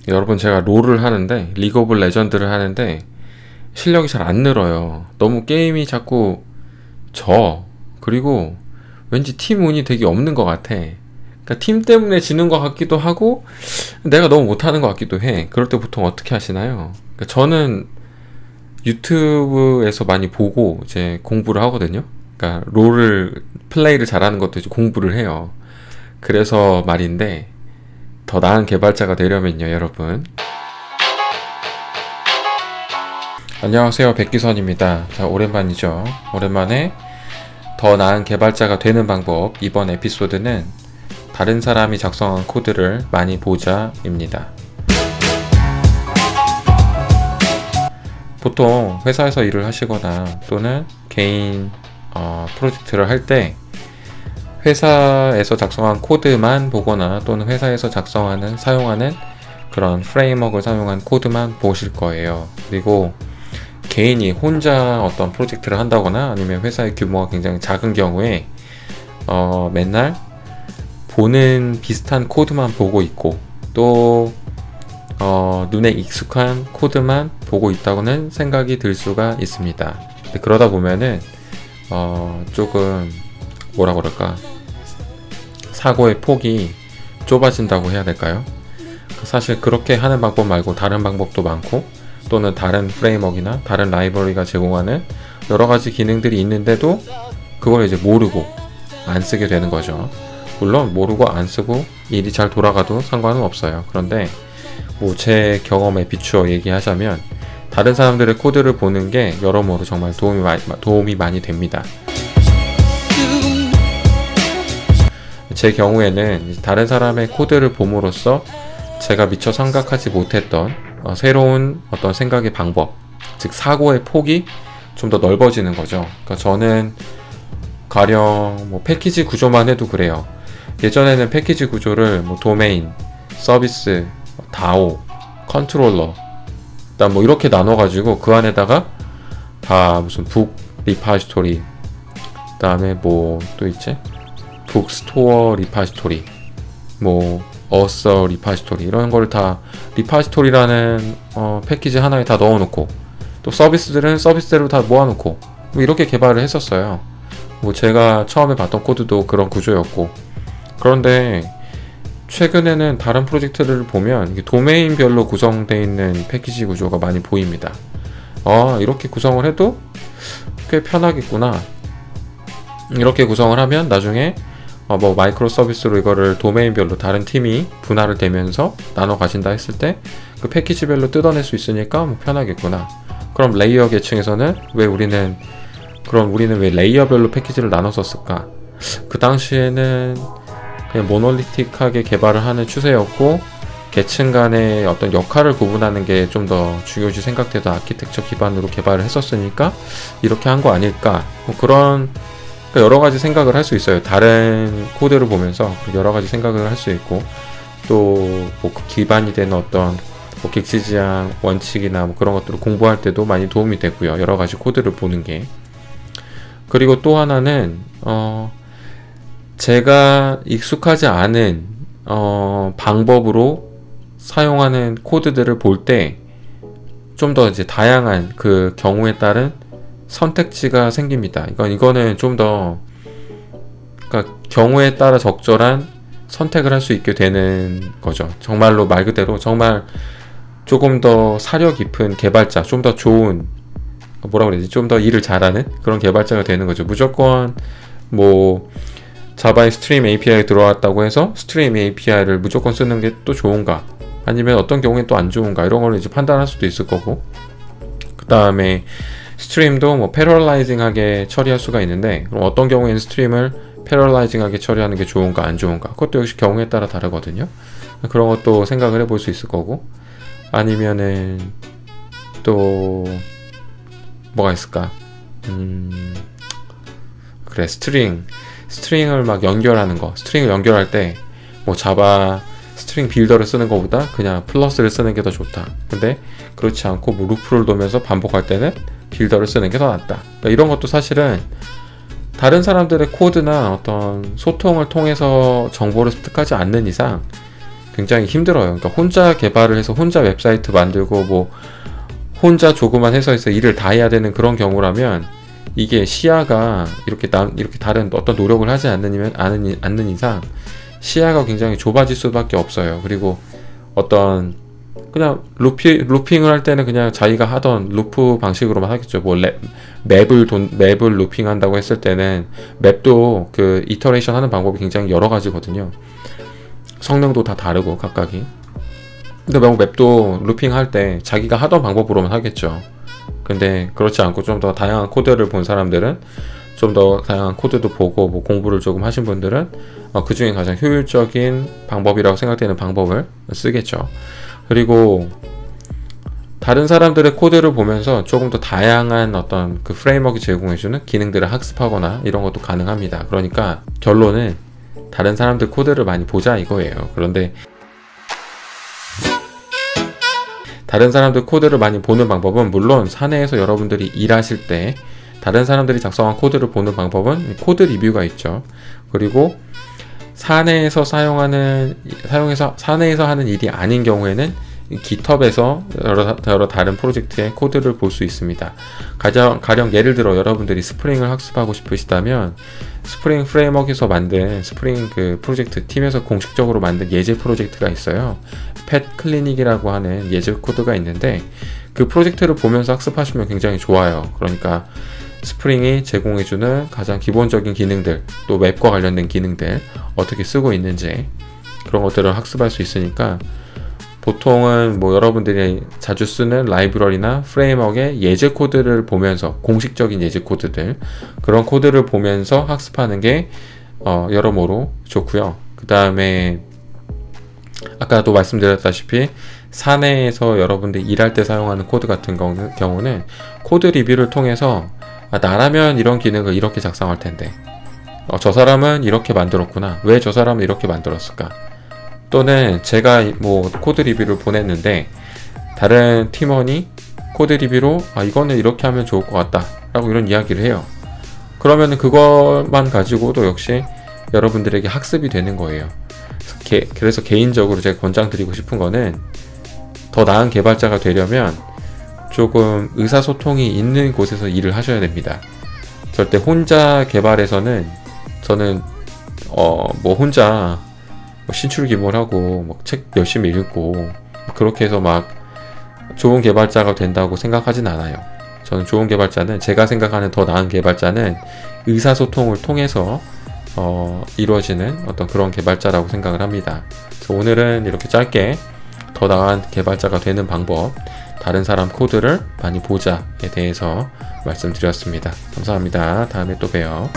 여러분, 제가 롤을 하는데, 리그 오브 레전드를 하는데 실력이 잘 안 늘어요. 너무 게임이 자꾸 그리고 왠지 팀 운이 되게 없는 것 같아. 그러니까 팀 때문에 지는 것 같기도 하고 내가 너무 못하는 것 같기도 해. 그럴 때 보통 어떻게 하시나요? 그러니까 저는 유튜브에서 많이 보고 이제 공부를 하거든요. 그러니까 롤을 플레이를 잘하는 것도 이제 공부를 해요. 그래서 말인데, 더 나은 개발자가 되려면요, 여러분. 안녕하세요, 백기선입니다. 자, 오랜만이죠. 오랜만에 더 나은 개발자가 되는 방법, 이번 에피소드는 다른 사람이 작성한 코드를 많이 보자입니다. 보통 회사에서 일을 하시거나 또는 개인 프로젝트를 할 때 회사에서 작성한 코드만 보거나 또는 회사에서 사용하는 그런 프레임워크를 사용한 코드만 보실 거예요. 그리고 개인이 혼자 어떤 프로젝트를 한다거나 아니면 회사의 규모가 굉장히 작은 경우에 맨날 보는 비슷한 코드만 보고 있고 또 눈에 익숙한 코드만 보고 있다고는 생각이 들 수가 있습니다. 근데 그러다 보면은 조금 뭐라 그럴까, 사고의 폭이 좁아진다고 해야 될까요? 사실 그렇게 하는 방법 말고 다른 방법도 많고 또는 다른 프레임워크나 다른 라이브러리가 제공하는 여러가지 기능들이 있는데도 그걸 이제 모르고 안 쓰게 되는 거죠. 물론 모르고 안 쓰고 일이 잘 돌아가도 상관은 없어요. 그런데 뭐 제 경험에 비추어 얘기하자면 다른 사람들의 코드를 보는 게 여러모로 정말 도움이 많이 됩니다. 제 경우에는 다른 사람의 코드를 봄으로써 제가 미처 생각하지 못했던 새로운 어떤 생각의 방법, 즉 사고의 폭이 좀 더 넓어지는 거죠. 그러니까 저는 가령 뭐 패키지 구조만 해도 그래요. 예전에는 패키지 구조를 뭐 도메인, 서비스, DAO, 컨트롤러, 일단 뭐 이렇게 나눠가지고 그 안에다가 다 무슨 북 리파지토리, 그 다음에 뭐 또 있지? 북스토어 리파지토리, 뭐 어서 리파지토리, 이런 거를 다 리파지토리라는 패키지 하나에 다 넣어놓고 또 서비스들은 서비스대로 다 모아놓고 뭐 이렇게 개발을 했었어요. 뭐 제가 처음에 봤던 코드도 그런 구조였고, 그런데 최근에는 다른 프로젝트를 보면 이게 도메인별로 구성되어 있는 패키지 구조가 많이 보입니다. 이렇게 구성을 해도 꽤 편하겠구나. 이렇게 구성을 하면 나중에 뭐 마이크로 서비스로 이거를 도메인별로 다른 팀이 분할을 되면서 나눠 가진다 했을 때 그 패키지별로 뜯어낼 수 있으니까 뭐 편하겠구나. 그럼 레이어 계층에서는 우리는 왜 레이어별로 패키지를 나눠 썼을까? 그 당시에는 그냥 모놀리틱하게 개발을 하는 추세였고 계층 간의 어떤 역할을 구분하는 게 좀 더 중요시 생각돼서 아키텍처 기반으로 개발을 했었으니까 이렇게 한 거 아닐까, 뭐 그런 여러 가지 생각을 할 수 있어요. 다른 코드를 보면서 여러 가지 생각을 할 수 있고, 또 뭐 그 기반이 되는 어떤 뭐 객지지향 원칙이나 뭐 그런 것들을 공부할 때도 많이 도움이 되고요. 여러 가지 코드를 보는 게. 그리고 또 하나는 제가 익숙하지 않은 방법으로 사용하는 코드들을 볼 때 좀 더 이제 다양한 그 경우에 따른 선택지가 생깁니다. 이거는 좀 더 그러니까 경우에 따라 적절한 선택을 할 수 있게 되는 거죠. 정말로 말 그대로 정말 조금 더 사려 깊은 개발자, 좀 더 좋은, 뭐라 그래야지, 좀 더 일을 잘하는 그런 개발자가 되는 거죠. 무조건 뭐 자바의 스트림 API 들어왔다고 해서 스트림 API를 무조건 쓰는 게 또 좋은가, 아니면 어떤 경우엔 또 안 좋은가, 이런 걸 이제 판단할 수도 있을 거고, 그 다음에 스트림도 뭐 패러라이징하게 처리할 수가 있는데, 그럼 어떤 경우에는 스트림을 패러라이징하게 처리하는 게 좋은가 안 좋은가, 그것도 역시 경우에 따라 다르거든요. 그런 것도 생각을 해볼 수 있을 거고, 아니면은 또 뭐가 있을까? 그래, 스트링을 막 연결하는 거, 스트링을 연결할 때 뭐 자바 스트링 빌더를 쓰는 것보다 그냥 플러스를 쓰는 게 더 좋다. 근데 그렇지 않고 뭐 루프를 돌면서 반복할 때는 빌더를 쓰는 게 더 낫다. 그러니까 이런 것도 사실은 다른 사람들의 코드나 어떤 소통을 통해서 정보를 습득하지 않는 이상 굉장히 힘들어요. 그러니까 혼자 개발을 해서 혼자 웹사이트 만들고 뭐 혼자 조그만 회사에서 일을 다 해야 되는 그런 경우라면 이게 시야가 이렇게 다른 어떤 노력을 하지 않는 이상 시야가 굉장히 좁아질 수밖에 없어요. 그리고 어떤 그냥 루핑을 할 때는 그냥 자기가 하던 루프 방식으로만 하겠죠. 뭐 맵을 루핑 한다고 했을 때는 맵도 그 이터레이션 하는 방법이 굉장히 여러 가지거든요. 성능도 다 다르고 각각이. 근데 뭐 맵도 루핑 할 때 자기가 하던 방법으로만 하겠죠. 근데 그렇지 않고 좀 더 다양한 코드를 본 사람들은, 좀 더 다양한 코드도 보고 뭐 공부를 조금 하신 분들은 그 중에 가장 효율적인 방법이라고 생각되는 방법을 쓰겠죠. 그리고 다른 사람들의 코드를 보면서 조금 더 다양한 어떤 그 프레임워크 제공해주는 기능들을 학습하거나 이런 것도 가능합니다. 그러니까 결론은 다른 사람들 코드를 많이 보자 이거예요. 그런데 다른 사람들 코드를 많이 보는 방법은, 물론 사내에서 여러분들이 일하실 때 다른 사람들이 작성한 코드를 보는 방법은 코드 리뷰가 있죠. 그리고 사내에서 하는 일이 아닌 경우에는 GitHub에서 여러 다른 프로젝트의 코드를 볼 수 있습니다. 가령 예를 들어 여러분들이 스프링을 학습하고 싶으시다면 스프링 프레임워크에서 만든 스프링 그 프로젝트 팀에서 공식적으로 만든 예제 프로젝트가 있어요. 팻 클리닉이라고 하는 예제 코드가 있는데 그 프로젝트를 보면서 학습하시면 굉장히 좋아요. 그러니까 스프링이 제공해주는 가장 기본적인 기능들, 또 웹과 관련된 기능들 어떻게 쓰고 있는지 그런 것들을 학습할 수 있으니까, 보통은 뭐 여러분들이 자주 쓰는 라이브러리나 프레임워크의 예제 코드를 보면서, 공식적인 예제 코드들, 그런 코드를 보면서 학습하는 게 여러모로 좋고요. 그 다음에 아까도 말씀드렸다시피 사내에서 여러분들이 일할 때 사용하는 코드 같은 경우는 코드 리뷰를 통해서 나라면 이런 기능을 이렇게 작성할 텐데 저 사람은 이렇게 만들었구나, 왜 저 사람은 이렇게 만들었을까, 또는 제가 뭐 코드 리뷰를 보냈는데 다른 팀원이 코드 리뷰로 이거는 이렇게 하면 좋을 것 같다 라고 이런 이야기를 해요. 그러면 그것만 가지고도 역시 여러분들에게 학습이 되는 거예요. 그래서 개인적으로 제가 권장드리고 싶은 거는, 더 나은 개발자가 되려면 조금 의사소통이 있는 곳에서 일을 하셔야 됩니다. 절대 혼자 개발해서는, 저는 뭐 혼자 신출귀몰하고 막 책 열심히 읽고 그렇게 해서 막 좋은 개발자가 된다고 생각하진 않아요. 저는 좋은 개발자는, 제가 생각하는 더 나은 개발자는 의사소통을 통해서 이루어지는 어떤 그런 개발자라고 생각을 합니다. 그래서 오늘은 이렇게 짧게 더 나은 개발자가 되는 방법, 다른 사람 코드를 많이 보자에 대해서 말씀드렸습니다. 감사합니다. 다음에 또 봬요.